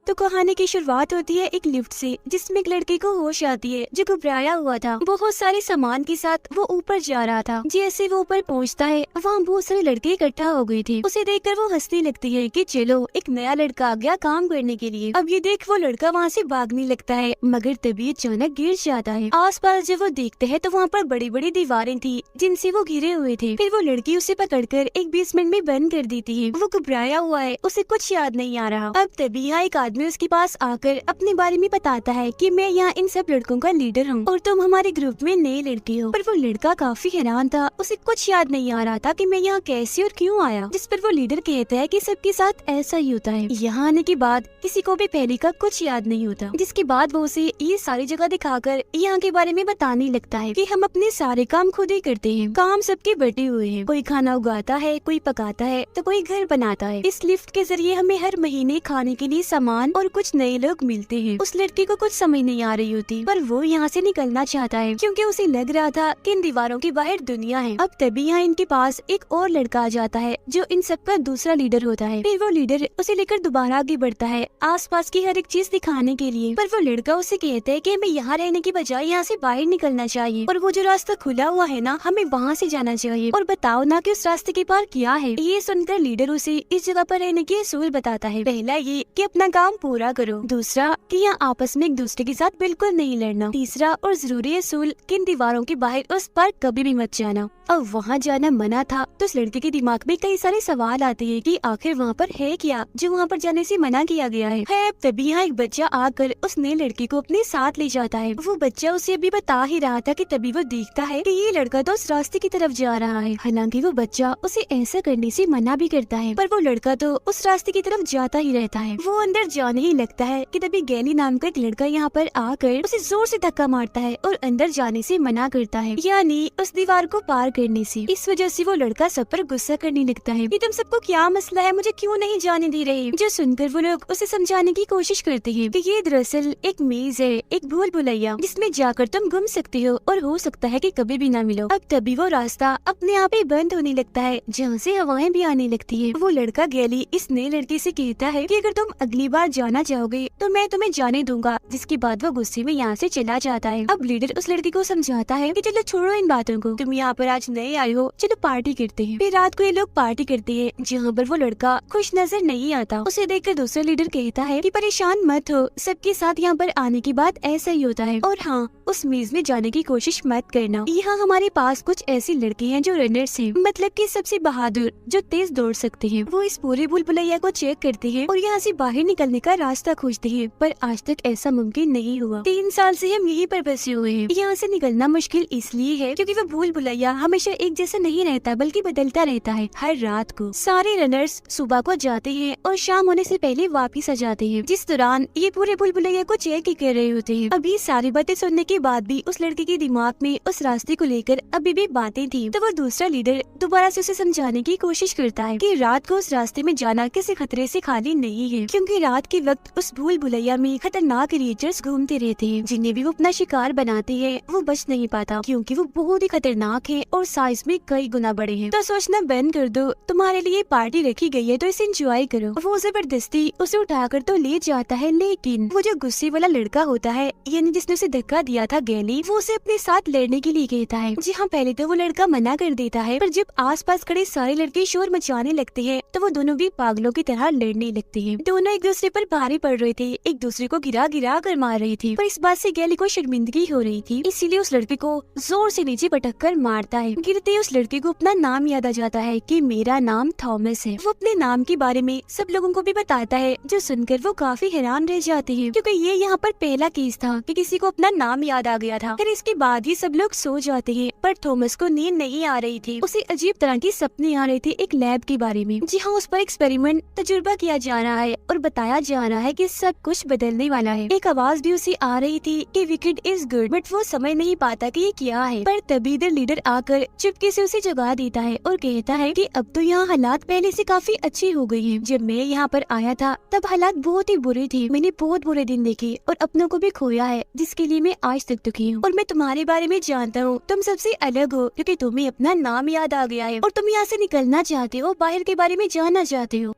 तो कहानी की शुरुआत होती है एक लिफ्ट से, जिसमें एक लड़के को होश आती है जो घबराया हुआ था। बहुत सारे सामान के साथ वो ऊपर जा रहा था। जैसे वो ऊपर पहुंचता है, वहाँ बहुत सारे लड़के इकट्ठा हो गए थे। उसे देखकर वो हंसने लगती है कि चलो एक नया लड़का आ गया काम करने के लिए। अब ये देख वो लड़का वहाँ से भागने लगता है, मगर तभी अचानक गिर जाता है। आसपास जब वो देखते हैं तो वहाँ पर बड़ी बड़ी दीवारें थी जिनसे वो घिरे हुए थे। फिर वो लड़की उसे पकड़कर एक बेसमेंट में बंद कर देती है। वो घबराया हुआ है, उसे कुछ याद नहीं आ रहा। अब तभी यहाँ एक आदमी उसके पास आकर अपने बारे में बताता है कि मैं यहाँ इन सब लड़कों का लीडर हूँ और तुम हमारे ग्रुप में नए लड़के हो। पर वो लड़का काफी हैरान था, उसे कुछ याद नहीं आ रहा था कि मैं यहाँ कैसे और क्यों आया। जिस पर वो लीडर कहता है कि सबके साथ ऐसा ही होता है, यहाँ आने के बाद किसी को भी पहले का कुछ याद नहीं होता। जिसके बाद वो उसे ये सारी जगह दिखाकर यहाँ के बारे में बताने लगता है कि हम अपने सारे काम खुद ही करते हैं। काम सबके बटे हुए हैं, कोई खाना उगाता है, कोई पकाता है तो कोई घर बनाता है। इस लिफ्ट के जरिए हमें हर महीने खाने के लिए सामान और कुछ नए लोग मिलते हैं। उस लड़के को कुछ समझ नहीं आ रही होती, पर वो यहाँ से निकलना चाहता है क्योंकि उसे लग रहा था कि इन दीवारों के बाहर दुनिया है। अब तभी यहाँ इनके पास एक और लड़का आ जाता है जो इन सब का दूसरा लीडर होता है। फिर वो लीडर उसे लेकर दोबारा आगे बढ़ता है आसपास की हर एक चीज दिखाने के लिए। पर वो लड़का उसे कहता है कि हमें यहाँ रहने की बजाय यहाँ से बाहर निकलना चाहिए और वो जो रास्ता खुला हुआ है ना, हमें वहाँ से जाना चाहिए। और बताओ ना कि उस रास्ते के पार क्या है। ये सुनकर लीडर उसे इस जगह पर रहने के असूल बताता है। पहला ये कि अपना काम पूरा करो, दूसरा कि यहाँ आपस में एक दूसरे के साथ बिल्कुल नहीं लड़ना, तीसरा और जरूरी असूल कि इन दीवारों के बाहर उस पर कभी भी मत जाना। अब वहाँ जाना मना था तो उस लड़के के दिमाग में कई सारे सवाल आते हैं कि आखिर वहाँ पर है क्या जो वहाँ पर जाने से मना किया गया है। तभी यहाँ एक बच्चा आकर उस नए लड़के को अपने साथ ले जाता है। वो बच्चा उसे अभी बता ही रहा था कि तभी वो देखता है कि ये लड़का तो उस रास्ते की तरफ जा रहा है। हालांकि वो बच्चा उसे ऐसा करने से मना भी करता है, पर वो लड़का तो उस रास्ते की तरफ जाता ही रहता है। वो अंदर जाने ही लगता है कि तभी गैली नाम का एक लड़का यहाँ पर आकर उसे जोर से धक्का मारता है और अंदर जाने से मना करता है, यानी उस दीवार को पार करने से। इस वजह से वो लड़का सब पर गुस्सा करने लगता है कि तुम सबको क्या मसला है, मुझे क्यों नहीं जाने दे रहे। जो सुनकर वो लोग उसे समझाने की कोशिश करते हैं कि ये दरअसल एक मेज है, एक भूल भुलैया जिसमें जाकर तुम घूम सकते हो और हो सकता है कि कभी भी ना मिलो। अब तभी वो रास्ता अपने आप ही बंद होने लगता है जहाँ से हवाएं भी आने लगती है। वो लड़का गैली इस नए लड़के से कहता है कि अगर तुम अगली बार जाना चाहोगे तो मैं तुम्हें जाने दूंगा। जिसके बाद वो गुस्से में यहाँ से चला जाता है। अब लीडर उस लड़की को समझाता है कि चलो छोड़ो इन बातों को, तुम यहाँ पर आज नए आए हो, चलो पार्टी करते हैं। फिर रात को ये लोग पार्टी करते हैं जहाँ पर वो लड़का खुश नजर नहीं आता। उसे देखकर दूसरा लीडर कहता है कि परेशान मत हो, सबके साथ यहाँ पर आने के बाद ऐसा ही होता है, और हाँ उस मेज में जाने की कोशिश मत करना। यहाँ हमारे पास कुछ ऐसे लड़के हैं जो रनर्स हैं, मतलब कि सबसे बहादुर जो तेज दौड़ सकते हैं। वो इस पूरे भूल भुलैया को चेक करते हैं और यहाँ से बाहर निकलने का रास्ता खोजते हैं, पर आज तक ऐसा मुमकिन नहीं हुआ। 3 साल से हम यहीं पर फंसे हुए हैं। यहाँ से निकलना मुश्किल इसलिए है क्योंकि वो भूल भुलैया हमेशा एक जैसा नहीं रहता बल्कि बदलता रहता है। हर रात को सारे रनर्स सुबह को जाते हैं और शाम होने से पहले वापिस आ जाते हैं, जिस दौरान ये पूरे भूल भुलैया को चेक ही कर रहे होते हैं। अभी सारी बातें सुनने के बाद भी उस लड़के के दिमाग में उस रास्ते को लेकर अभी भी बातें थी। तो वो दूसरा लीडर दोबारा से उसे समझाने की कोशिश करता है कि रात को उस रास्ते में जाना किसी खतरे से खाली नहीं है, क्योंकि रात के वक्त उस भूल भुलैया में खतरनाक क्रिएचर्स घूमते रहते हैं जिन्हें भी वो अपना शिकार बनाते हैं। वो बच नहीं पाता क्योंकि वो बहुत ही खतरनाक है और साइज में कई गुना बड़े हैं। तो सोचना बंद कर दो, तुम्हारे लिए पार्टी रखी गई है तो इसे एंजॉय करो। वो जबरदस्ती उसे उठाकर तो ले जाता है, लेकिन वो जो गुस्से वाला लड़का होता है, यानी जिसने उसे धक्का दिया था गैली, वो उसे अपने साथ लड़ने के लिए कहता है। जी हाँ, पहले तो वो लड़का मना कर देता है, पर जब आसपास खड़े सारे लड़के शोर मचाने लगते हैं तो वो दोनों भी पागलों की तरह लड़ने लगते हैं। दोनों एक दूसरे पर भारी पड़ रहे थे, एक दूसरे को गिरा गिरा कर मार रही थी, पर इस बात से गैली को शर्मिंदगी हो रही थी, इसीलिए उस लड़के को जोर से नीचे पटक कर मारता है। गिरते ही उस लड़के को अपना नाम याद आ जाता है कि मेरा नाम थॉमस है। वो अपने नाम के बारे में सब लोगों को भी बताता है, जो सुनकर वो काफी हैरान रह जाते हैं क्योंकि ये यहाँ पर पहला केस था कि किसी को अपना नाम याद आ गया था। फिर इसके बाद ही सब लोग सो जाते हैं, पर थॉमस को नींद नहीं आ रही थी। उसे अजीब तरह की सपने आ रहे थे एक लैब के बारे में। जी हाँ, उस पर एक्सपेरिमेंट तजुर्बा किया जा रहा है और बताया जा रहा है कि सब कुछ बदलने वाला है। एक आवाज भी उसे आ रही थी कि विकेड इज गुड, बट वो समझ नहीं पाता कि ये क्या है। पर तभी इधर लीडर आकर चुपके से उसे जगा देता है और कहता है कि अब तो यहाँ हालात पहले से काफी अच्छी हो गई हैं। जब मैं यहाँ पर आया था तब हालात बहुत ही बुरे थे, मैंने बहुत बुरे दिन देखे और अपनों को भी खोया है, जिसके लिए मैं आज तक दुखी हूँ। और मैं तुम्हारे बारे में जानता हूँ, तुम सबसे अलग हो क्योंकि तुम्हें अपना नाम याद आ गया है और तुम यहाँ से निकलना चाहते हो, बाहर के बारे में जानना चाहते हो।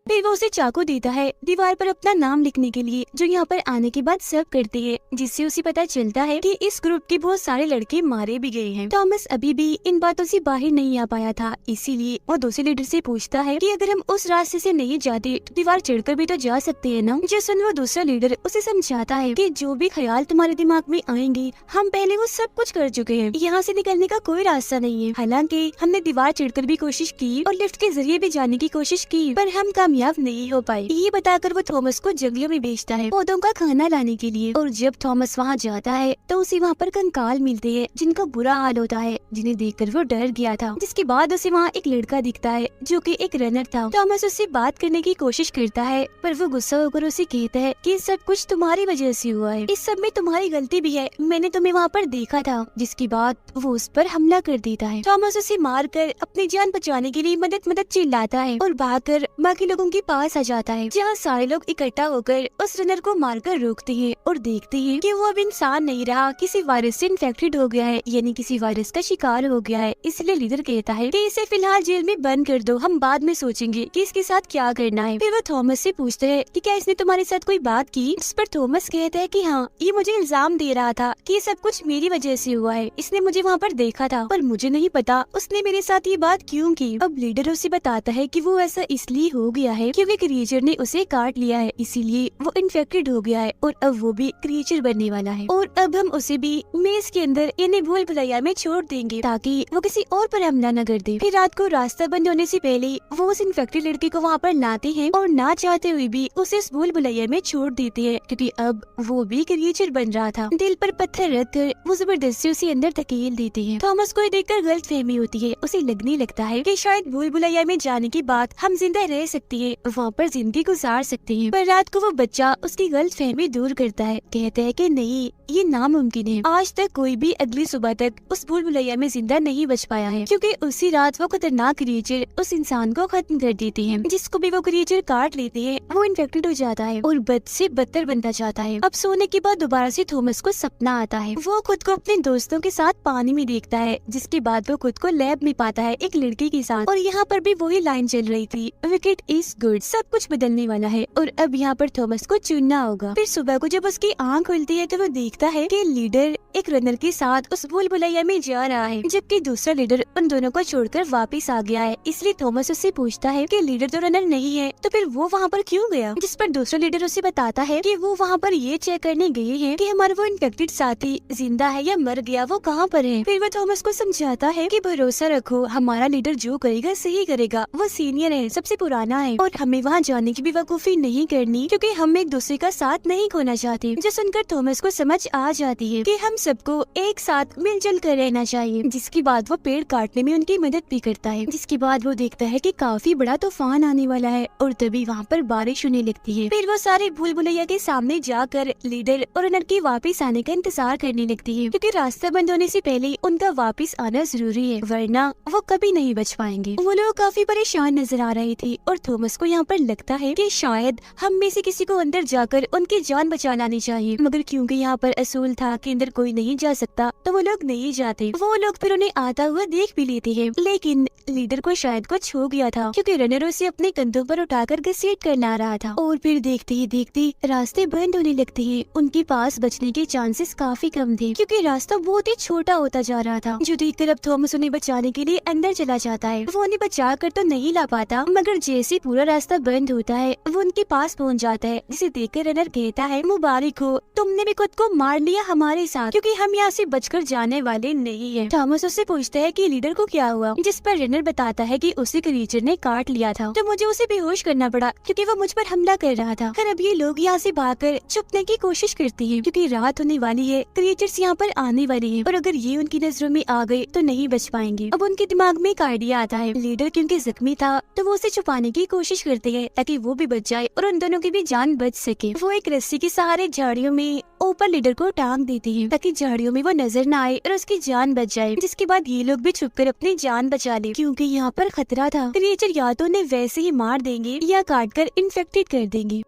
फिर वो उसे चाकू देता है दीवार पर अपना नाम लिखने के लिए, जो यहाँ पर आने के बाद सब करती है, जिससे उसे पता चलता है कि इस ग्रुप के बहुत सारे लड़के मारे भी गए हैं। थॉमस अभी भी इन बातों से बाहर नहीं आ पाया था, इसीलिए वो दूसरे लीडर से पूछता है कि अगर हम उस रास्ते से नहीं जाते तो दीवार चढ़कर भी तो जा सकते हैं ना। जो सुन वो दूसरा लीडर उसे समझाता है कि जो भी ख्याल तुम्हारे दिमाग में आएंगे हम पहले वो सब कुछ कर चुके हैं, यहाँ से निकलने का कोई रास्ता नहीं है। हालांकि हमने दीवार चढ़कर भी कोशिश की और लिफ्ट के जरिए भी जाने की कोशिश की, पर हम कामयाब नहीं हो पाए। ये बताकर वो थॉमस को जंगलों में भेजता है पौधों का खाना लाने के लिए। और जब थॉमस वहाँ जाता है तो उसे वहाँ पर कंकाल मिलते हैं जिनका बुरा हाल होता है, जिन्हें देखकर वो डर गया था। जिसके बाद उसे वहाँ एक लड़का दिखता है जो कि एक रनर था। थॉमस उससे बात करने की कोशिश करता है, पर वो गुस्सा होकर उसे कहता है कि सब कुछ तुम्हारी वजह से हुआ है, इस सब में तुम्हारी गलती भी है, मैंने तुम्हें वहाँ पर देखा था। जिसके बाद वो उस पर हमला कर देता है। थॉमस उसे मार कर अपनी जान बचाने के लिए मदद मदद चिल्लाता है और भागकर बाकी लोगों के पास आ जाता है, जहाँ सारे लोग इकट्ठा होकर उस रनर को मारकर रोकते हैं और देखते हैं कि वो अब इंसान नहीं रहा, किसी वायरस से इन्फेक्टेड हो गया है, यानी किसी वायरस का शिकार हो गया है। इसलिए लीडर कहता है कि इसे फिलहाल जेल में बंद कर दो, हम बाद में सोचेंगे कि इसके साथ क्या करना है। फिर वो थॉमस से पूछते हैं कि क्या इसने तुम्हारे साथ कोई बात की, जिस पर थॉमस कहता है कि हाँ, ये मुझे इल्जाम दे रहा था कि ये सब कुछ मेरी वजह से हुआ है, इसने मुझे वहाँ पर देखा था, पर मुझे नहीं पता उसने मेरे साथ ये बात क्यों की। अब लीडर उसे बताता है कि वो ऐसा इसलिए हो गया है क्योंकि क्रिएचर ने उसे काट लिया है, इसीलिए वो इन्फेक्टेड हो गया है और अब वो भी क्रिएचर बनने वाला है। और अब हम उसे भी मेज के अंदर यानी भूल भुलैया में छोड़ देंगे ताकि वो किसी और पर हमला न कर दे। फिर रात को रास्ता बंद होने से पहले वो उस इन्फेक्टेड लड़के को वहाँ पर लाते हैं और ना चाहते हुए भी उसे इस भूल भुलैया में छोड़ देते हैं, क्योंकि अब वो भी क्रिएचर बन रहा था। दिल पर पत्थर रख कर वो जबरदस्ती उसे अंदर धकेल देते हैं। थॉमस को देखकर गलतफहमी होती है, उसे लगने लगता है कि शायद भूल भुलैया में जाने के बाद हम जिंदा रह सकते हैं, वहाँ पर जिंदगी गुजार सकते हैं। पर रात को वो बच्चा उसकी गलतफहमी दूर करता है, कहता है कि नहीं, ये नामुमकिन है। आज तक कोई भी अगली सुबह तक उस भूल भुलैया में जिंदा नहीं बच पाया है, क्योंकि उसी रात वो खतरनाक क्रिएचर उस इंसान को खत्म कर देते हैं। जिसको भी वो क्रिएचर काट लेते हैं वो इन्फेक्टेड हो जाता है और बद से बदतर बनता जाता है। अब सोने के बाद दोबारा से थॉमस को सपना आता है, वो खुद को अपने दोस्तों के साथ पानी में देखता है, जिसके बाद वो खुद को लैब में पाता है एक लड़की के साथ। और यहाँ पर भी वही लाइन चल रही थी, विकेट इज गुड, सब कुछ बदलने वाला है और अब यहाँ पर थॉमस को चुनना होगा। फिर सुबह को जब उसकी आँख खुलती है तो वो देखता है कि लीडर एक रनर के साथ उस भूल भुलैया में जा रहा है, जबकि दूसरा लीडर उन दोनों को छोड़कर वापस आ गया है। इसलिए थॉमस उससे पूछता है कि लीडर तो रनर नहीं है, तो फिर वो वहाँ पर क्यों गया। जिस पर दूसरा लीडर उसे बताता है कि वो वहाँ पर ये चेक करने गए हैं कि हमारा वो इन्फेक्टेड साथी जिंदा है या मर गया, वो कहाँ पर है। फिर वो थॉमस को समझाता है कि भरोसा रखो, हमारा लीडर जो करेगा सही करेगा, वो सीनियर है, सबसे पुराना है और हमें वहाँ जाने की भी वकूफी नहीं करनी, क्योंकि हम एक दूसरे का साथ नहीं खोना चाहते। जो सुनकर थॉमस को समझ आ जाती है कि हम सबको एक साथ मिलजुल कर रहना चाहिए। जिसके बाद वो पेड़ काटने में उनकी मदद भी करता है। जिसके बाद वो देखता है कि काफी बड़ा तूफान आने वाला है और तभी वहाँ पर बारिश होने लगती है। फिर वो सारे भूल भुलैया के सामने जाकर लीडर और रनर के वापस आने का इंतजार करने लगती है, क्योंकि रास्ता बंद होने से पहले उनका वापस आना जरूरी है, वरना वो कभी नहीं बच पाएंगे। वो लोग काफी परेशान नजर आ रहे थे और थॉमस को यहाँ पर लगता है कि शायद हम में से किसी को अंदर जाकर उनकी जान बचा लानी चाहिए, मगर क्योंकि यहाँ पर असूल था कि अंदर कोई नहीं जा सकता तो वो लोग नहीं जाते। वो लोग फिर उन्हें आता हुआ देख भी लेते हैं, लेकिन लीडर को शायद कुछ हो गया था, क्योंकि रनर उसे अपने कंधों पर उठाकर घसीट कर ला रहा था। और फिर देखते ही देखते रास्ते बंद होने लगते हैं। उनके पास बचने के चांसेस काफी कम थे, क्योंकि रास्ता बहुत ही छोटा होता जा रहा था। जो देखकर अब थॉमस उन्हें बचाने के लिए अंदर चला जाता है। वो उन्हें बचा कर तो नहीं ला पाता, मगर जैसे पूरा रास्ता बंद होता है वो उनके पास पहुँच जाता है, जिसे देखकर रनर कहता है, मुबारक हो, तुमने भी खुद को मार लिया हमारे साथ, क्योंकि हम यहाँ से बचकर जाने वाले नहीं है। थॉमस उससे पूछता है कि लीडर को क्या हुआ, जिस पर रनर बताता है कि उसे क्रीचर ने काट लिया था, तो मुझे उसे बेहोश करना पड़ा क्योंकि वो मुझ पर हमला कर रहा था। फिर अब ये लोग यहाँ से भागकर छुपने की कोशिश करते हैं, क्योंकि रात होने वाली है, क्रिएचर्स यहाँ पर आने वाले हैं और अगर ये उनकी नजरों में आ गए तो नहीं बच पाएंगे। अब उनके दिमाग में एक आइडिया आता है। लीडर क्योंकि जख्मी था तो वो उसे छुपाने की कोशिश करते हैं ताकि वो भी बच जाए और उन दोनों की भी जान बच सके। वो एक रस्सी के सहारे झाड़ियों में ऊपर लीडर को टांग देते हैं ताकि झाड़ियों में वो नजर न आए और उसकी जान बच जाए। जिसके बाद ये लोग भी छुपकर अपनी जान बचा ले, क्योंकि यहाँ पर खतरा था। क्रिएचर या तो उन्हें वैसे ही मार देंगे या काट कर इन्फेक्टेड कर देंगे।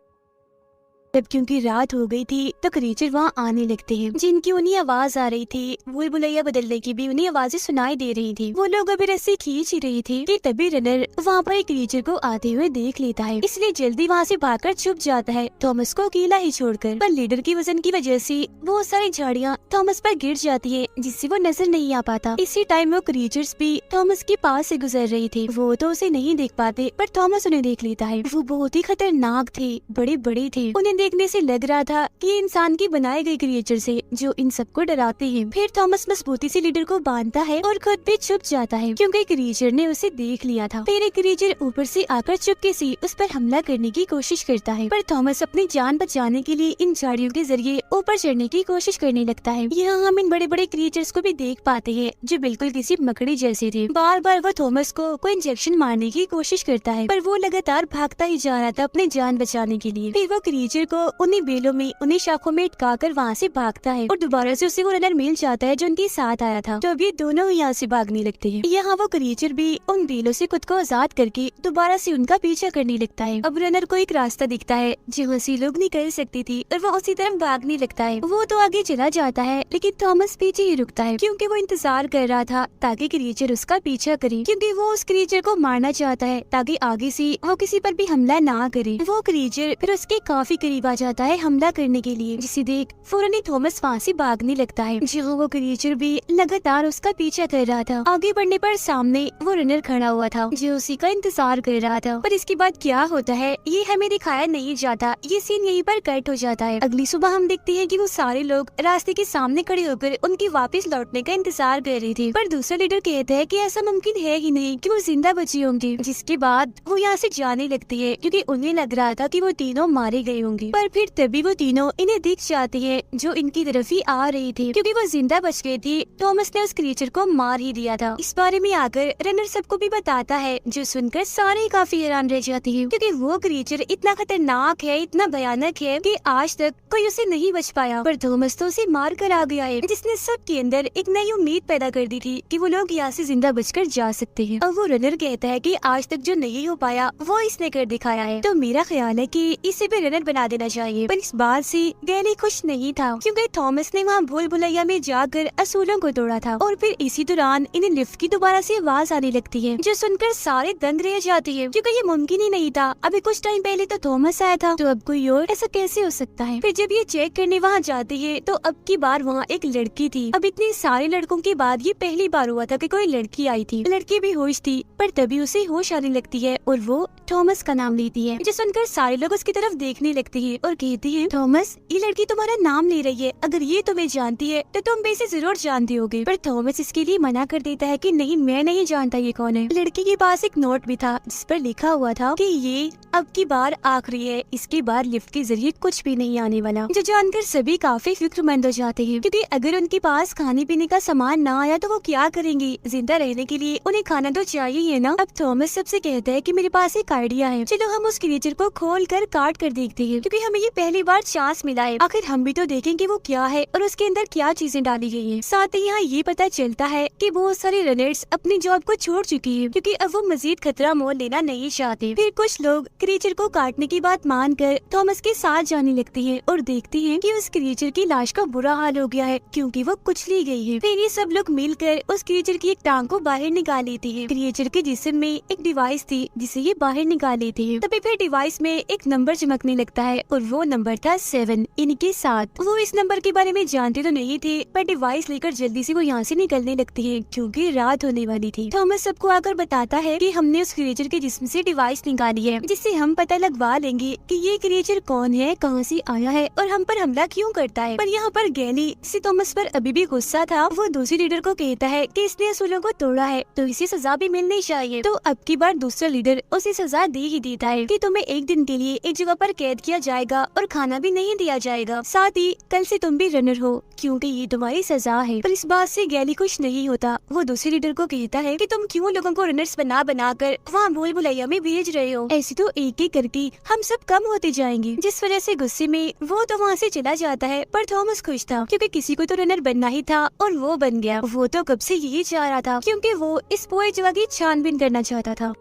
तब क्योंकि रात हो गई थी तो क्रीचर वहाँ आने लगते हैं, जिनकी उन्हें आवाज आ रही थी। भूल भुलैया बदलने की भी उन्हें आवाजें सुनाई दे रही थी। वो लोग अभी रस्सी खींच ही रही थी कि तभी रनर वहाँ पर एक क्रीचर को आते हुए देख लेता है, इसलिए जल्दी वहाँ से भागकर छुप जाता है, थॉमस को अकेला ही छोड़कर। पर लीडर की वजन की वजह से बहुत सारी झाड़ियाँ थॉमस पर गिर जाती है, जिससे वो नजर नहीं आ पाता। इसी टाइम वो क्रीचर्स भी थॉमस के पास से गुजर रही थी। वो तो उसे नहीं देख पाते, पर थॉमस उन्हें देख लेता है। वो बहुत ही खतरनाक थे, बड़े बड़े थे। उन्हें देखने से लग रहा था कि ये इंसान की बनाए गए क्रिएचर से जो इन सबको डराते हैं। फिर थॉमस मजबूती से लीडर को बांधता है और खुद भी छुप जाता है, क्योंकि क्रिएचर ने उसे देख लिया था। फिर एक क्रिएचर ऊपर से आकर चुपके से उस पर हमला करने की कोशिश करता है, पर थॉमस अपनी जान बचाने के लिए इन झाड़ियों के जरिए ऊपर चढ़ने की कोशिश करने लगता है। यहाँ हम इन बड़े बड़े क्रिएचर्स को भी देख पाते हैं, जो बिल्कुल किसी मकड़ी जैसे थे। बार बार वो थॉमस को कोई इंजेक्शन मारने की कोशिश करता है, पर वो लगातार भागता ही जा रहा था अपनी जान बचाने के लिए। फिर वो क्रिएचर को उन्हीं बेलों में, उन्हीं शाखों में अटका कर वहाँ से भागता है और दोबारा से उसे वो रनर मिल जाता है जो उनके साथ आया था। तो अब ये दोनों यहाँ से भागने लगते हैं। यहाँ वो क्रिएचर भी उन बेलों से खुद को आजाद करके दोबारा से उनका पीछा करने लगता है। अब रनर को एक रास्ता दिखता है जहाँ से लोग निकल सकती थी और वो उसी तरफ भागने लगता है। वो तो आगे चला जाता है, लेकिन थॉमस पीछे ही रुकता है, क्योंकि वो इंतजार कर रहा था ताकि क्रिएचर उसका पीछा करे, क्योंकि वो उस क्रिएचर को मारना चाहता है ताकि आगे से वो किसी पर भी हमला ना करे। वो क्रिएचर फिर उसके काफी करीब आ जाता है हमला करने के लिए, जिसे देख फौरन ही थॉमस वहाँ से भागने लगता है, जहाँ वो क्रिएचर भी लगातार उसका पीछा कर रहा था। आगे बढ़ने पर सामने वो रनर खड़ा हुआ था जो उसी का इंतजार कर रहा था। पर इसके बाद क्या होता है ये हमें दिखाया नहीं जाता, ये सीन यहीं पर कट हो जाता है। अगली सुबह हम देखते हैं कि वो सारे लोग रास्ते के सामने खड़े होकर उनकी वापस लौटने का इंतजार कर रहे थे, पर दूसरा लीडर कहता है कि ऐसा मुमकिन है ही नहीं कि वो जिंदा बची होंगी। जिसके बाद वो यहाँ से जाने लगती है, क्योंकि उन्हें लग रहा था कि वो तीनों मारे गए होंगे। पर फिर तभी वो तीनों इन्हें दिख जाती है जो इनकी तरफ ही आ रही थी, क्योंकि वो जिंदा बच गई थी। थॉमस ने उस क्रिएचर को मार ही दिया था। इस बारे में आकर रनर सबको भी बताता है, जो सुनकर सारे काफी हैरान रह जाती है, क्योंकि वो क्रिएचर इतना खतरनाक है, इतना भयानक है कि आज तक कोई उसे नहीं बच पाया। पर थॉमस तो उसे मार कर आ गया है, जिसने सबके अंदर एक नई उम्मीद पैदा कर दी थी कि वो लोग यहाँ से जिंदा बचकर जा सकते हैं। अब वो रनर कहता है कि आज तक जो नहीं हो पाया वो इसने कर दिखाया है, तो मेरा ख्याल है कि इसे भी रनर बना देना चाहिए। पर इस बात से गैली खुश नहीं था, क्योंकि थॉमस ने वहाँ भूल भुलैया में जाकर असूलों को तोड़ा था। और फिर इसी दौरान इन्हें लिफ्ट की दोबारा से आवाज आने लगती है, जो सुनकर सारे दंग रह जाती है, क्योंकि ये मुमकिन ही नहीं था। अभी कुछ टाइम पहले तो थॉमस आया था, तो अब कोई और, ऐसा कैसे हो सकता है। फिर जब ये चेक करने वहाँ जाती है तो अब की बार वहाँ एक लड़की थी। अब इतने सारे लड़कों के बाद ये पहली बार हुआ था कि कोई लड़की आई थी। लड़की भी होश थी, पर तभी उसे होश आने लगती है और वो थॉमस का नाम लेती है, जो सुनकर सारे लोग उसकी तरफ देखने लगते हैं और कहती है, थॉमस ये लड़की तुम्हारा नाम ले रही है, अगर ये तुम्हें जानती है तो तुम भी इसे जरूर जानते होगे। पर थॉमस इसके लिए मना कर देता है कि नहीं, मैं नहीं जानता ये कौन है। लड़की के पास एक नोट भी था जिस पर लिखा हुआ था कि ये अब की बार आखिरी है, इसके बाद लिफ्ट के जरिए कुछ भी नहीं आने वाला। जो जानकर सभी काफी फिक्रमंद हो जाते हैं, क्योंकि अगर उनके पास खाने पीने का सामान ना आया तो वो क्या करेंगे। जिंदा रहने के लिए उन्हें खाना तो चाहिए है ना। अब थॉमस सबसे कहता है कि मेरे पास एक आइडिया है, चलो हम उस क्रिएचर को खोल कर काट कर देखते हैं, क्योंकि हमें ये पहली बार चांस मिला है। आखिर हम भी तो देखेंगे वो क्या है और उसके अंदर क्या चीजें डाली गई है। साथ ही यहाँ ये पता चलता है कि बहुत सारे रनर्स अपनी जॉब को छोड़ चुकी है, क्योंकि अब वो मजीद खतरा मोल लेना नहीं चाहते। फिर कुछ लोग क्रिएचर को काटने की बात मानकर थॉमस के साथ जाने लगते हैं और देखते हैं कि उस क्रिएचर की लाश का बुरा हाल हो गया है, क्योंकि वो कुचली गई है। फिर ये सब लोग मिलकर उस क्रिएचर की एक टांग को बाहर निकाल लेते हैं। क्रिएचर के जिस्म में एक डिवाइस थी जिसे ये बाहर निकाल लेते हैं। तभी फिर डिवाइस में एक नंबर चमकने लगता है और वो नंबर था 7 इनके साथ। वो इस नंबर के बारे में जानते तो नहीं थे, पर डिवाइस लेकर जल्दी से वो यहाँ से निकलने लगती है, क्योंकि रात होने वाली थी। थॉमस सबको आकर बताता है कि हमने उस क्रिएचर के जिस्म से डिवाइस निकाली है, जिससे हम पता लगवा लेंगे कि ये क्रिएचर कौन है, कहाँ से आया है और हम पर हमला क्यों करता है। पर यहाँ पर गैली से थॉमस पर अभी भी गुस्सा था। वो दूसरे लीडर को कहता है कि इसने असूलों को तोड़ा है तो इसे सजा भी मिलनी चाहिए। तो अब की बार दूसरा लीडर उसे सजा दे ही देता है कि तुम्हें एक दिन के लिए एक जगह पर कैद किया जाएगा और खाना भी नहीं दिया जाएगा, साथ ही कल से तुम भी रनर हो, क्योंकि ये तुम्हारी सजा है। पर इस बात से गैली खुश नहीं होता। वो दूसरे लीडर को कहता है कि तुम क्यों लोगों को रनर्स बना कर वहाँ भूल भुलैया में भेज रहे हो, ऐसे तो एक एक करके हम सब कम होते जाएंगे। जिस वजह से गुस्से में वो तो वहाँ से चला जाता है। पर थॉमस खुश था, क्योंकि किसी को तो रनर बनना ही था और वो बन गया। वो तो कब से यही चाह रहा था, क्योंकि वो इस पूरी जगह की छानबीन करना चाहता था।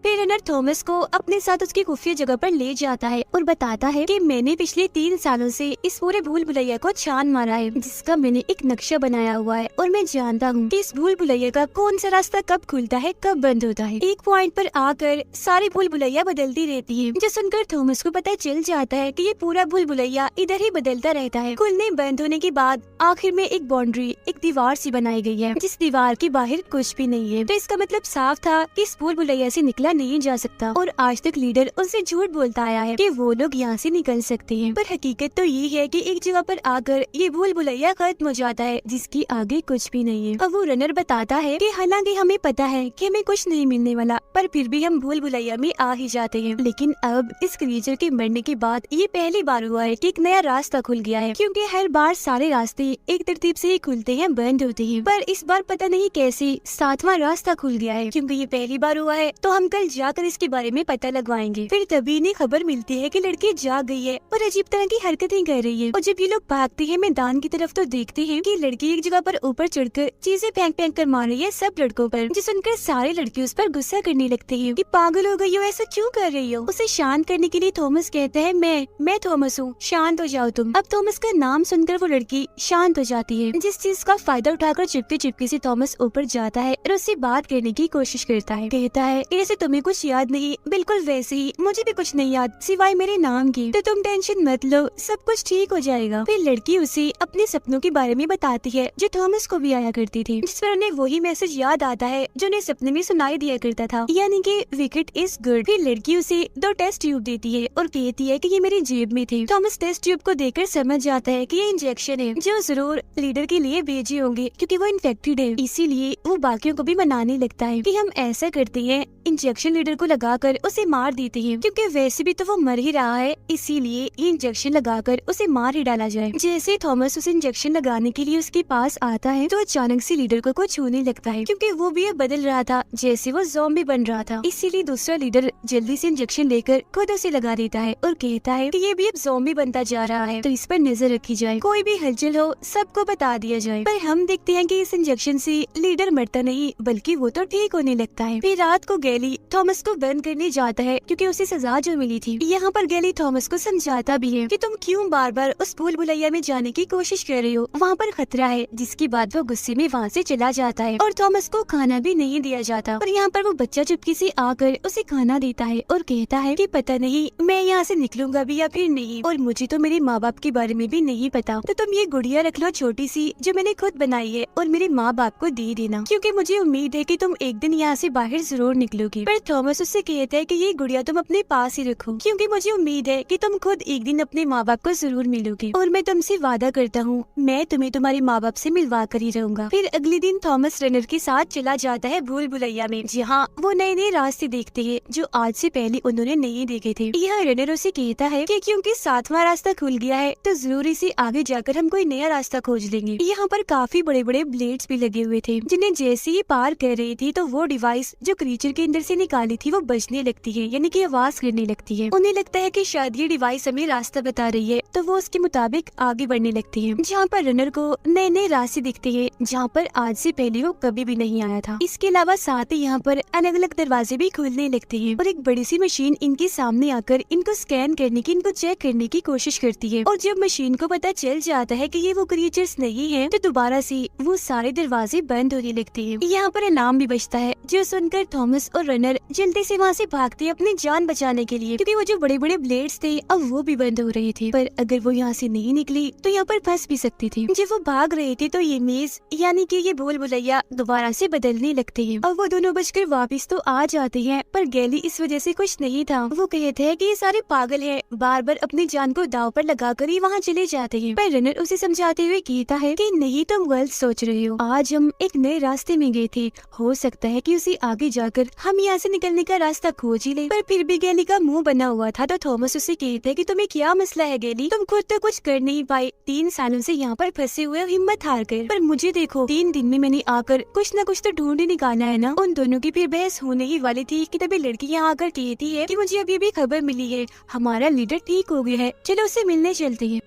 फिर रनर थॉमस को अपने साथ उसकी खुफिया जगह पर ले जाता है और बताता है कि मैंने पिछले 3 सालों से इस पूरे भूल भुलैया को छान मारा है, जिसका मैंने एक नक्शा बनाया हुआ है और मैं जानता हूँ कि इस भूल भुलैया का कौन सा रास्ता कब खुलता है कब बंद होता है। एक पॉइंट पर आकर सारी भूल भुलैया बदलती रहती है, जो सुनकर थॉमस को पता चल जाता है कि ये पूरा भूल भुलैया इधर ही बदलता रहता है। खुलने बंद होने के बाद आखिर में एक बाउंड्री, एक दीवार सी बनाई गई है, जिस दीवार के बाहर कुछ भी नहीं है। तो इसका मतलब साफ था कि इस भूल भुलैया से निकला नहीं जा सकता और आज तक लीडर उनसे झूठ बोलता आया है कि वो लोग यहाँ से निकल सकते हैं। पर हकीकत तो ये है कि एक जगह पर आकर ये भूल भुलैया खत्म हो जाता है, जिसकी आगे कुछ भी नहीं है। अब वो रनर बताता है कि हालांकि हमें पता है कि हमें कुछ नहीं मिलने वाला, पर फिर भी हम भूल भुलैया में आ ही जाते हैं। लेकिन अब इस क्रिएचर के मरने के बाद ये पहली बार हुआ है कि एक नया रास्ता खुल गया है, क्योंकि हर बार सारे रास्ते एक तरतीब से ही खुलते हैं, बंद होते हैं। पर इस बार पता नहीं कैसे 7वां रास्ता खुल गया है। क्योंकि ये पहली बार हुआ है तो हम कल जाकर इसके बारे में पता लगवाएंगे। फिर तभी इन्हें खबर मिलती है कि लड़की जाग गई है और अजीब तरह की हरकतें कर रही है। और जब ये लोग भागते हैं मैदान की तरफ तो देखते हैं कि लड़की एक जगह पर ऊपर चढ़कर चीजें फेंक फेंक कर मार रही है सब लड़कों पर, जो सुनकर सारे लड़के उस पर गुस्सा करने लगते हैं कि पागल हो गई हो, ऐसा क्यों कर रही हो। उसे शांत करने के लिए थॉमस कहता है मैं थॉमस हूँ, शांत हो जाओ तुम। अब थॉमस का नाम सुनकर वो लड़की शांत हो जाती है, जिस चीज का फायदा उठाकर चुपके चुपके से थॉमस ऊपर जाता है और उससे बात करने की कोशिश करता है। कहता है जैसे तुम्हें कुछ याद नहीं, बिल्कुल वैसे ही मुझे भी कुछ नहीं याद सिवाय मेरे नाम की, तो तुम टेंशन मत लो, सब कुछ ठीक हो जाएगा। फिर लड़की उसे अपने सपनों के बारे में बताती है जो थॉमस को भी आया करती थी, जिस पर उन्हें वही मैसेज याद आता है जो उन्हें सपने में सुनाई दिया करता था, यानी कि विकेट इज गुड। फिर लड़की उसे 2 टेस्ट ट्यूब देती है और कहती है कि ये मेरी जेब में थे। थॉमस टेस्ट ट्यूब को देखकर समझ जाता है कि ये इंजेक्शन है जो जरूर लीडर के लिए भेजे होंगे, क्योंकि वो इन्फेक्टेड है। इसीलिए वो बाकियों को भी मनाने लगता है कि हम ऐसा करते हैं, इंजेक्शन लीडर को लगाकर उसे मार देते हैं, क्योंकि वैसे भी तो वो मर ही रहा है, इसीलिए ये इंजेक्शन लगाकर उसे मार ही डाला जाए। जैसे थॉमस उसे इंजेक्शन लगाने के लिए उसके पास आता है तो अचानक से लीडर को छूने लगता है, क्योंकि वो भी अब बदल रहा था, जैसे वो ज़ॉम्बी बन रहा था। इसीलिए दूसरा लीडर जल्दी से इंजेक्शन लेकर खुद उसे लगा देता है और कहता है कि ये भी अब ज़ॉम्बी बनता जा रहा है, तो इस पर नजर रखी जाए, कोई भी हलचल हो सबको बता दिया जाए। पर हम देखते हैं कि इस इंजेक्शन से लीडर मरता नहीं, बल्कि वो तो ठीक होने लगता है। फिर रात को गैली थॉमस को बंद करने जाता है, क्योंकि उसे सजा जो मिली थी। यहाँ पर गैली थॉमस को समझाता भी है कि तुम क्यों बार बार उस भूल भुलैया में जाने की कोशिश कर रही हो, वहाँ पर खतरा है। जिसके बाद वो गुस्से में वहाँ से चला जाता है और थॉमस को खाना भी नहीं दिया जाता। और यहाँ पर वो बच्चा चुपके से आकर उसे खाना देता है और कहता है कि पता नहीं मैं यहाँ से निकलूंगा भी या फिर नहीं, और मुझे तो मेरे माँ बाप के बारे में भी नहीं पता, तो तुम ये गुड़िया रख लो छोटी सी जो मैंने खुद बनाई है और मेरे माँ बाप को दे देना, क्योंकि मुझे उम्मीद है कि तुम एक दिन यहाँ से बाहर जरूर निकलोगी। पर थॉमस उससे कहता है कि ये गुड़िया तुम अपने पास ही रखो, क्योंकि मुझे उम्मीद है कि तुम खुद एक दिन अपने माँ बाप को जरूर मिलोगी, और मैं तुमसे वादा करता हूँ मैं तुम्हें तुम्हारे माँ बाप से मिलवा कर ही रहूंगा। फिर अगले दिन थॉमस रनर के साथ चला जाता है भूल भुलैया में, जहाँ वो नए नए रास्ते देखते हैं जो आज से पहले उन्होंने नहीं देखे थे। यह रनर उसे कहता है कि क्योंकि 7वां रास्ता खुल गया है तो जरूरी से आगे जाकर हम कोई नया रास्ता खोज लेंगे। यहाँ पर काफी बड़े बड़े ब्लेड्स भी लगे हुए थे, जिन्हें जैसे ही पार कर रही थी तो वो डिवाइस जो क्रीचर के अंदर से निकाली थी वो बजने लगती है, यानी कि आवाज करने लगती है। उन्हें लगता है कि शायद ये डिवाइस हमें रास्ता बता रही है, तो वो उसके मुताबिक आगे बढ़ने लगती है। जहाँ पर रनर को नए नए रास्ते दिखते हैं, जहाँ पर आज से पहले वो कभी भी नहीं आया था। इसके अलावा साथ ही यहाँ पर अलग अलग दरवाजे भी खुलने लगते हैं और एक बड़ी सी मशीन इनके सामने आकर इनको स्कैन करने की, इनको चेक करने की कोशिश करती है। और जब मशीन को पता चल जाता है कि ये वो क्रिएचर्स नहीं है, तो दोबारा से वो सारे दरवाजे बंद होने लगते हैं। यहाँ पर अलार्म भी बजता है, जो सुनकर थॉमस और रनर जल्दी से वहाँ से भागते हैं अपनी जान बचाने के लिए, क्योंकि वो जो बड़े बड़े ब्लेड्स थे अब वो भी बंद हो रहे थे। पर अगर वो यहाँ से नहीं निकली तो यहाँ पर फंस भी सकती थी। जब वो भाग रहे थे तो ये मेज यानी कि ये भूल भुलैया दोबारा से बदलने लगते हैं और वो दोनों बचकर वापस तो आ जाते हैं, पर गैली इस वजह से खुश नहीं था। वो कहते हैं कि ये सारे पागल हैं, बार बार अपनी जान को दाव पर लगाकर ही वहाँ चले जाते हैं। पर रनर उसे समझाते हुए कहता है कि नहीं, तुम गलत सोच रहे हो, आज हम एक नए रास्ते में गए थे, हो सकता है कि उसे आगे जाकर हम यहाँ से निकलने का रास्ता खोज ही ले। पर फिर भी गैली का मुंह बना हुआ था, तो थॉमस उसे कहते हैं कि तुम्हें क्या मसला है गैली, तुम खुद तो कुछ कर नहीं पाए, 3 सालों से यहाँ पर फंसे हुए हिम्मत हार कर, पर मुझे देखो 3 दिन में मैंने आकर कुछ न कुछ तो ढूंढ ही निकाला है ना। उन दोनों की फिर बहस होने ही वाली थी कि तभी लड़की यहाँ आकर कहती है कि मुझे अभी भी खबर मिली है, हमारा लीडर ठीक हो गया है, चलो उससे मिलने चलते हैं।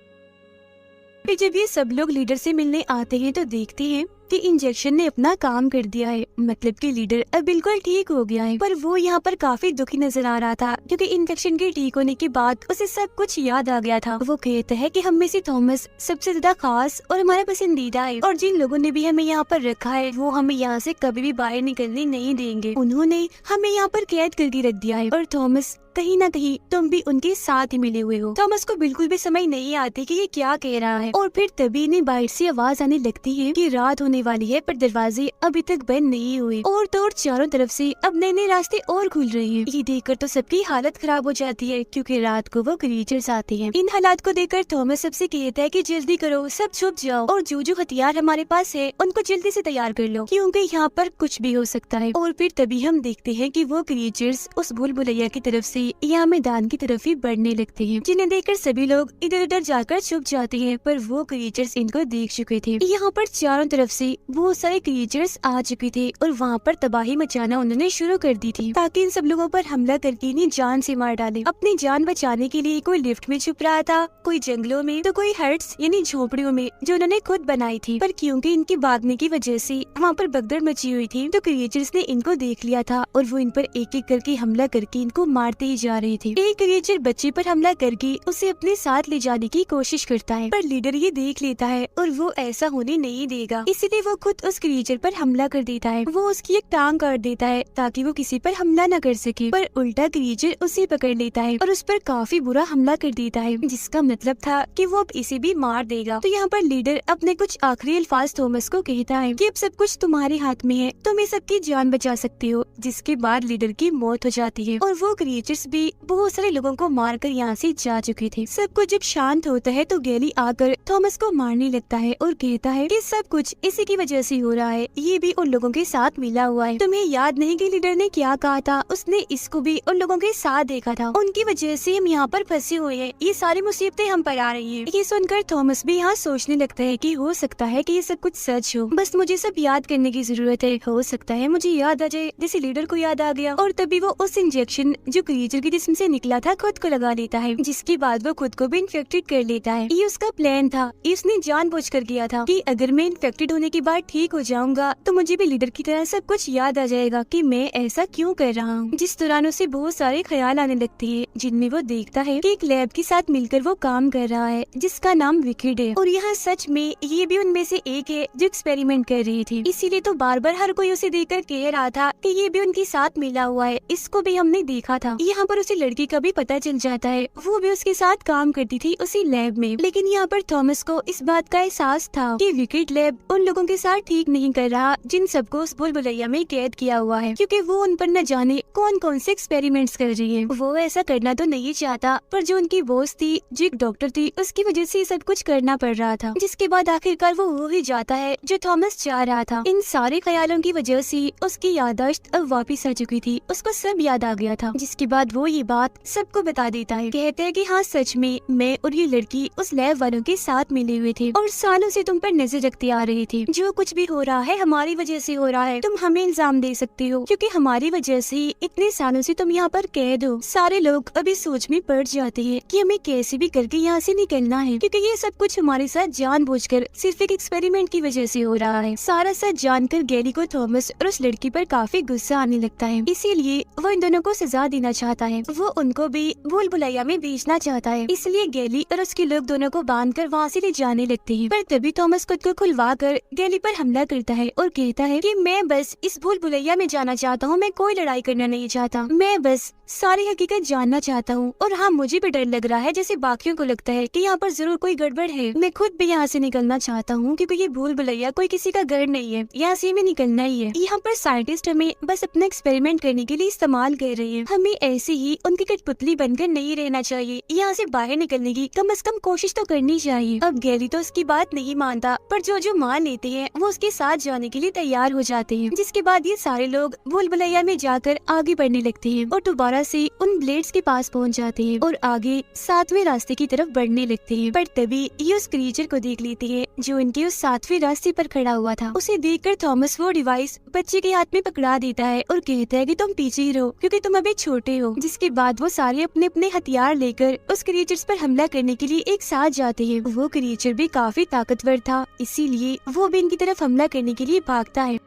फिर जब ये सब लोग लीडर से मिलने आते हैं तो देखते हैं कि इंजेक्शन ने अपना काम कर दिया है, मतलब कि लीडर अब बिल्कुल ठीक हो गया है। पर वो यहाँ पर काफी दुखी नजर आ रहा था क्योंकि इन्फेक्शन के ठीक होने के बाद उसे सब कुछ याद आ गया था। वो कहता है कि हम में से थॉमस सबसे ज्यादा खास और हमारा पसंदीदा है, और जिन लोगों ने भी हमें यहाँ पर रखा है वो हमें यहाँ से कभी भी बाहर निकलने नहीं देंगे। उन्होंने हमें यहाँ पर कैद करके रख दिया है, और थॉमस कहीं ना कहीं तुम भी उनके साथ ही मिले हुए हो। थॉमस को बिल्कुल भी समझ नहीं आती कि ये क्या कह रहा है, और फिर तभी इन्हें बाहर से आवाज आने लगती है कि रात होने वाली है, पर दरवाजे अभी तक बंद नहीं हुए, और तो और चारों तरफ से अब नए नए रास्ते और खुल रहे हैं। ये देखकर तो सबकी हालत खराब हो जाती है क्योंकि रात को वो क्रीचर्स आते हैं। इन हालात को देखकर थॉमस सबसे कहता है कि जल्दी करो, सब छुप जाओ, और जो जो हथियार हमारे पास है उनको जल्दी से तैयार कर लो क्योंकि यहाँ पर कुछ भी हो सकता है। और फिर तभी हम देखते हैं कि वो क्रीचर्स उस भूल भुलैया की तरफ से यहाँ मैदान की तरफ ही बढ़ने लगते हैं, जिन्हें देखकर सभी लोग इधर उधर जाकर छुप जाते हैं। पर वो क्रीचर्स इनको देख चुके थे। यहाँ पर चारों तरफ से बहुत सारे क्रीचर्स आ चुके थे और वहाँ पर तबाही मचाना उन्होंने शुरू कर दी थी ताकि इन सब लोगों पर हमला करके इन्हें जान से मार डाले। अपनी जान बचाने के लिए कोई लिफ्ट में छुप रहा था, कोई जंगलों में, तो कोई हट्स यानी झोपड़ियों में जो उन्होंने खुद बनाई थी। पर क्योंकि इनके भागने की वजह से वहाँ पर भगदड़ मची हुई थी, तो क्रिएचर्स ने इनको देख लिया था और वो इन पर एक एक करके हमला करके इनको मारते ही जा रहे थे। एक क्रिएचर बच्चे पर हमला करके उसे अपने साथ ले जाने की कोशिश करता है, पर लीडर ये देख लेता है और वो ऐसा होने नहीं देगा, इसलिए वो खुद उस क्रिएचर पर हमला कर देता है। वो उसकी एक टांग काट देता है ताकि वो किसी पर हमला न कर सके, पर उल्टा क्रिएचर उसे पकड़ लेता है और उस पर काफी बुरा हमला कर देता है, जिसका मतलब था कि वो अब इसे भी मार देगा। तो यहाँ पर लीडर अपने कुछ आखिरी अल्फाज थॉमस को कहता है कि अब सब कुछ तुम्हारे हाथ में है, तुम इस सबकी जान बचा सकते हो। जिसके बाद लीडर की मौत हो जाती है और वो क्रिएचर्स भी बहुत सारे लोगों को मारकर यहाँ से जा चुके थे। सब कुछ जब शांत होता है तो गैली आकर थॉमस को मारने लगता है और कहता है कि सब कुछ इसी की वजह से हो रहा है, ये भी उन लोगों के साथ मिला हुआ है। तुम्हें याद नहीं कि लीडर ने क्या कहा था? उसने इसको भी उन लोगों के साथ देखा था, उनकी वजह से हम यहाँ पर फंसे हुए हैं, ये सारी मुसीबतें हम पर आ रही है। ये सुनकर थॉमस भी यहाँ सोचने लगता है कि हो सकता है कि ये सब कुछ सच हो, बस मुझे सब याद करने की जरूरत है। हो सकता है मुझे याद आ जाए जैसे लीडर को याद आ गया। और तभी वो उस इंजेक्शन जो क्रिएचर के जिस्म से निकला था खुद को लगा लेता है, जिसके बाद वो खुद को भी इन्फेक्टेड कर लेता है। ये उसका प्लान था, इसने जानबूझकर किया था कि अगर मैं इन्फेक्टेड होने के बाद ठीक हो जाऊंगा तो मुझे भी लीडर की तरह सब कुछ याद आ जाएगा कि मैं ऐसा क्यों कर रहा हूँ। जिस दौरान उसे बहुत सारे ख्याल आने लगते हैं, जिनमें वो देखता है कि एक लैब के साथ मिलकर वो काम कर रहा है जिसका नाम विकिड है, और यहाँ सच में ये भी उनमें से एक है जो एक्सपेरिमेंट कर रही थी। इसीलिए तो बार बार हर कोई उसे देखकर कह रहा था कि ये भी उनके साथ मिला हुआ है, इसको भी हमने देखा था। यहाँ पर उसे लड़की का भी पता चल जाता है, वो भी उसके साथ काम करती थी उसी लैब में। लेकिन यहाँ पर थॉमस को इस बात का एहसास था कि विकिड लैब उन लोगों के साथ ठीक नहीं कर रहा जिन सबको उस भूल भुलैया में कैद किया हुआ है, क्योंकि वो उन पर न जाने कौन कौन से एक्सपेरिमेंट्स कर रही है। वो ऐसा करना तो नहीं चाहता, पर जो उनकी बॉस थी, जो एक डॉक्टर थी, उसकी वजह से सब कुछ करना पड़ रहा था। जिसके बाद आखिरकार वो हो ही जाता है जो थॉमस चाह रहा था। इन सारे ख्यालों की वजह से उसकी याददाश्त अब वापिस आ चुकी थी, उसको सब याद आ गया था। जिसके बाद वो ये बात सबको बता देता है, कहते हैं कि हाँ सच में मैं और ये लड़की उस लैब वालों के साथ मिले हुए थे और सालों से तुम पर नजर रखते आ रहे थे। जो कुछ भी हो रहा है हमारी वजह से हो रहा है, तुम हमें इल्जाम दे सकते हो क्योंकि हमारी वजह से इतने सालों से तुम यहाँ पर कैद हो। सारे लोग अभी सोच में पड़ जाते हैं कि हमें कैसे भी करके यहाँ से निकलना है, क्योंकि ये सब कुछ हमारे साथ जानबूझकर सिर्फ एक एक्सपेरिमेंट की वजह से हो रहा है। सारा सच जानकर गैरी को थॉमस और उस लड़की पर काफी गुस्सा आने लगता है, इसीलिए वो इन दोनों को सजा देना चाहता है। वो उनको भी भूल भुलैया में भेजना चाहता है, इसलिए गैली और उसके लोग दोनों को बांधकर वहाँ से ले जाने लगते हैं। पर तभी थॉमस खुद को खुलवा कर गैली पर हमला करता है और कहता है कि मैं बस इस भूल भुलैया में जाना चाहता हूँ, मैं कोई लड़ाई करना नहीं चाहता, मैं बस सारी हकीकत जानना चाहता हूँ। और हाँ, मुझे भी डर लग रहा है जैसे बाकियों को लगता है कि यहाँ पर जरूर कोई गड़बड़ है। मैं खुद भी यहाँ से निकलना चाहता हूँ क्योंकि ये भूल भुलैया कोई किसी का घर नहीं है, यहाँ से हमें निकलना ही है। यहाँ पर साइंटिस्ट हमें बस अपना एक्सपेरिमेंट करने के लिए इस्तेमाल कर रहे हैं, हमें ऐसे ही उनकी कठपुतली बनकर नहीं रहना चाहिए, यहाँ से बाहर निकलने की कम से कम कोशिश तो करनी चाहिए। अब गैरी तो उसकी बात नहीं मानता, पर जो जो मान लेते हैं वो उसके साथ जाने के लिए तैयार हो जाते हैं। जिसके बाद ये सारे लोग भूल भुलैया में जाकर आगे बढ़ने लगते हैं और दोबारा से उन ब्लेड्स के पास पहुंच जाते हैं और आगे 7वें रास्ते की तरफ बढ़ने लगते हैं। पर तभी ये उस क्रिएचर को देख लेते हैं जो इनके उस 7वें रास्ते पर खड़ा हुआ था। उसे देखकर थॉमस वो डिवाइस बच्चे के हाथ में पकड़ा देता है और कहता है कि तुम पीछे ही रहो क्योंकि तुम अभी छोटे हो। जिसके बाद वो सारे अपने अपने हथियार लेकर उस क्रिएचर्स पर हमला करने के लिए एक साथ जाते हैं। वो क्रिएचर भी काफी ताकतवर था, इसीलिए वो अभी इनकी तरफ हमला करने के लिए भागता है।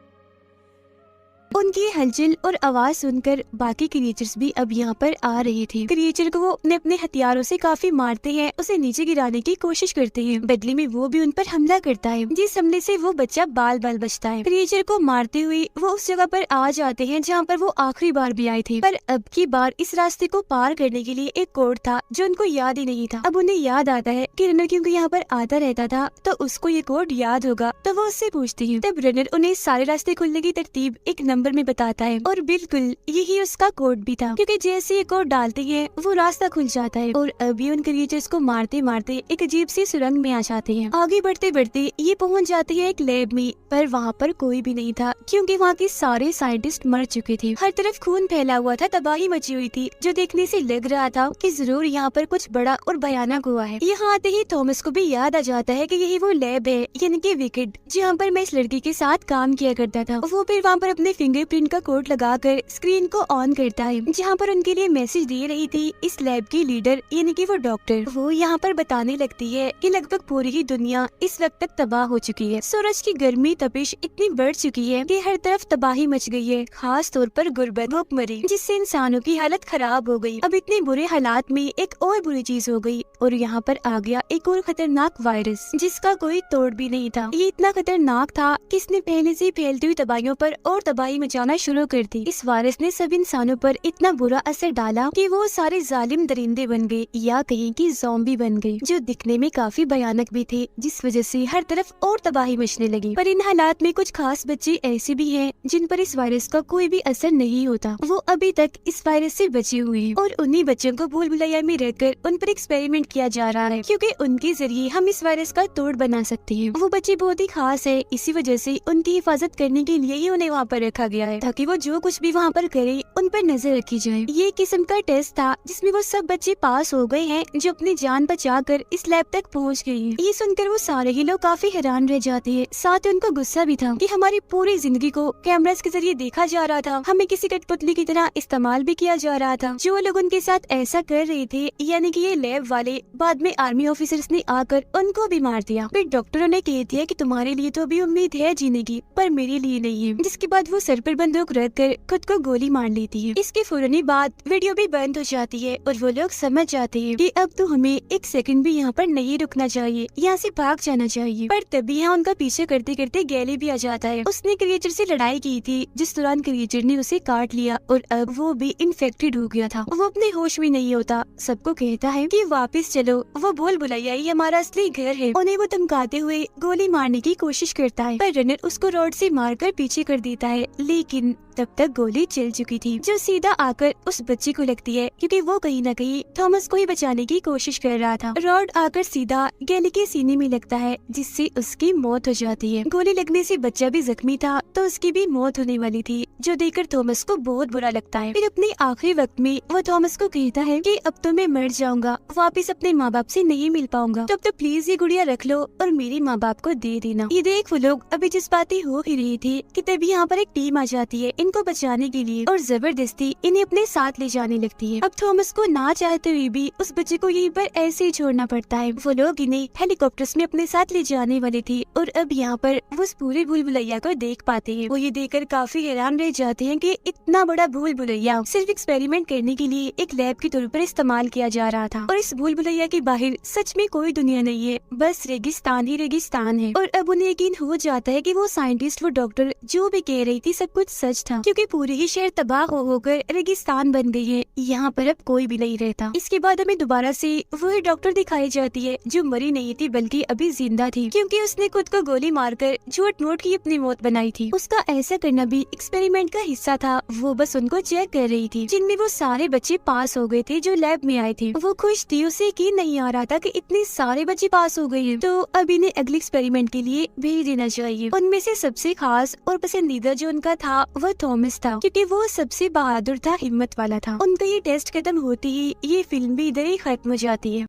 उनकी हलचल और आवाज सुनकर बाकी क्रिएचर्स भी अब यहाँ पर आ रहे थे। क्रिएचर को वो अपने हथियारों से काफी मारते हैं, उसे नीचे गिराने की कोशिश करते हैं। बदले में वो भी उन पर हमला करता है, जिस हमले से वो बच्चा बाल बाल बचता है। क्रिएचर को मारते हुए वो उस जगह पर आ जाते हैं जहाँ पर वो आखिरी बार भी आए थे, पर अब की बार इस रास्ते को पार करने के लिए एक कोड था जो उनको याद ही नहीं था। अब उन्हें याद आता है कि रनर क्योंकि यहाँ पर आता रहता था तो उसको ये कोड याद होगा, तो वो उससे पूछती है। तब रनर उन्हें सारे रास्ते खुलने की तरतीब एक नंबर में बताता है और बिल्कुल यही उसका कोड भी था, क्योंकि जैसे ये कोड डालते हैं वो रास्ता खुल जाता है और अभी उन क्रिएचर्स को मारते मारते एक अजीब सी सुरंग में आ जाते हैं। आगे बढ़ते बढ़ते ये पहुंच जाते हैं एक लैब में, पर वहाँ पर कोई भी नहीं था क्योंकि वहाँ के सारे साइंटिस्ट मर चुके थे। हर तरफ खून फैला हुआ था, तबाही मची हुई थी, जो देखने से लग रहा था कि जरूर यहाँ पर कुछ बड़ा और भयानक हुआ है। यहाँ आते ही थॉमस को भी याद आ जाता है कि यही वो लैब है, यानी कि विकेट, जहाँ पर मैं इस लड़की के साथ काम किया करता था। वो फिर वहाँ पर अपने फिंगरप्रिंट का कोड लगाकर स्क्रीन को ऑन करता है, जहाँ पर उनके लिए मैसेज दे रही थी इस लैब की लीडर यानी कि वो डॉक्टर। वो यहाँ पर बताने लगती है कि लगभग पूरी ही दुनिया इस वक्त तक तबाह हो चुकी है। सूरज की गर्मी तपिश इतनी बढ़ चुकी है कि हर तरफ तबाही मच गई है, खास तौर पर गुर्बत, भूखमरी, जिससे इंसानों की हालत खराब हो गई। अब इतने बुरे हालात में एक और बुरी चीज हो गई और यहाँ पर आ गया एक और खतरनाक वायरस, जिसका कोई तोड़ भी नहीं था। ये इतना खतरनाक था कि इसने पहले से फैलती हुई तबाहियों पर और तबाही मचाना शुरू कर दी। इस वायरस ने सब इंसानों पर इतना बुरा असर डाला कि वो सारे जालिम दरिंदे बन गए या कहीं की ज़ॉम्बी बन गए, जो दिखने में काफी भयानक भी थे, जिस वजह से हर तरफ और तबाही मचने लगी। पर इन हालात में कुछ खास बच्चे ऐसे भी हैं जिन पर इस वायरस का कोई भी असर नहीं होता। वो अभी तक इस वायरस से बचे हुए हैं और उन्हीं बच्चों को भूल भुलैया में रहकर उन पर एक्सपेरिमेंट किया जा रहा है, क्योंकि उनके जरिए हम इस वायरस का तोड़ बना सकते हैं। वो बच्चे बहुत ही खास है, इसी वजह से उनकी हिफाजत करने के लिए ही उन्हें वहाँ पर रखा गया है, ताकि वो जो कुछ भी वहाँ पर करे उन पर नजर रखी जाए। ये किस्म का टेस्ट था जिसमें वो सब बच्चे पास हो गए हैं जो अपनी जान बचाकर इस लैब तक पहुँच गए हैं। ये सुनकर वो सारे ही लोग काफी हैरान रह जाते हैं। साथ ही उनको गुस्सा भी था कि हमारी पूरी जिंदगी को कैमरास के जरिए देखा जा रहा था, हमें किसी कठपुतली की तरह इस्तेमाल भी किया जा रहा था। जो लोग उनके साथ ऐसा कर रहे थे यानी कि ये लैब वाले, बाद में आर्मी ऑफिसर्स ने आकर उनको भी मार दिया। फिर डॉक्टरों ने कह दिया कि तुम्हारे लिए तो अभी उम्मीद है जीने की, पर मेरे लिए नहीं है। जिसके बाद वो सर पर बंदूक रख कर खुद को गोली मार लेती है। इसके फौरन बाद वीडियो भी बंद हो जाती है और वो लोग समझ जाते हैं कि अब तो हमें एक सेकंड भी यहाँ पर नहीं रुकना चाहिए, यहाँ से भाग जाना चाहिए। पर तभी यहाँ उनका पीछे करते करते गैली भी आ जाता है। उसने क्रिएचर से लड़ाई की थी, जिस दौरान क्रिएचर ने उसे काट लिया और अब वो भी इन्फेक्टेड हो गया था। वो अपने होश में नहीं होता, सबको कहता है कि वापस चलो, वो भूल भुलैया ही हमारा असली घर है। उन्हें वो धमकाते हुए गोली मारने की कोशिश करता है, पर रनर उसको रॉड से मारकर पीछे कर देता है, लेकिन तब तक गोली चल चुकी थी, जो सीधा आकर उस बच्चे को लगती है, क्योंकि वो कहीं न कहीं थॉमस को ही बचाने की कोशिश कर रहा था। रॉड आकर सीधा गैली के सीने में लगता है, जिससे उसकी मौत हो जाती है। गोली लगने से बच्चा भी जख्मी था, तो उसकी भी मौत होने वाली थी, जो देखकर थॉमस को बहुत बुरा लगता है। फिर अपने आखिरी वक्त में वो थॉमस को कहता है कि अब तो मैं मर जाऊंगा, वापिस अपने माँ बाप से नहीं मिल पाऊंगा, तो अब तो प्लीज ये गुड़िया रख लो और मेरे माँ बाप को दे देना। ये देख वो लोग अभी जज्बाती हो ही रही थी कि तभी यहाँ पर एक टीम आ जाती है इनको बचाने के लिए और जबरदस्ती इन्हें अपने साथ ले जाने लगती है। अब थॉमस को ना चाहते हुए भी उस बच्चे को यहीं पर ऐसे ही छोड़ना पड़ता है। वो लोग इन्हें हेलीकॉप्टर्स में अपने साथ ले जाने वाले थे और अब यहाँ पर वो उस पूरे भूल भुलैया को देख पाते हैं। वो ये देखकर काफी हैरान रह जाते हैं कि इतना बड़ा भूल भुलैया सिर्फ एक्सपेरिमेंट करने के लिए एक लैब के तौर पर इस्तेमाल किया जा रहा था, और इस भूल भुलैया के बाहर सच में कोई दुनिया नहीं है, बस रेगिस्तान ही रेगिस्तान है। और अब उन्हें यकीन हो जाता है कि वो साइंटिस्ट, वो डॉक्टर जो भी कह रही थी सब कुछ सच था, क्योंकि पूरी ही शहर तबाह होकर रेगिस्तान बन गई है, यहाँ पर अब कोई भी नहीं रहता। इसके बाद हमें दोबारा से वही डॉक्टर दिखाई जाती है जो मरी नहीं थी बल्कि अभी जिंदा थी, क्योंकि उसने खुद को गोली मारकर झूठ मूठ की अपनी मौत बनाई थी। उसका ऐसा करना भी एक्सपेरिमेंट का हिस्सा था, वो बस उनको चेक कर रही थी, जिनमें वो सारे बच्चे पास हो गए थे जो लैब में आए थे। वो खुश थी, उसे यकीन नहीं आ रहा था कि इतने सारे बच्चे पास हो गए हैं, तो अब इन्हें अगले एक्सपेरिमेंट के लिए भेज देना चाहिए। उनमें से सबसे खास और पसंदीदा जो उनका था वो थॉमस था, क्योंकि वो सबसे बहादुर था, हिम्मत वाला था। उनका ये टेस्ट खत्म होते ही ये फिल्म भी इधर ही खत्म हो जाती है।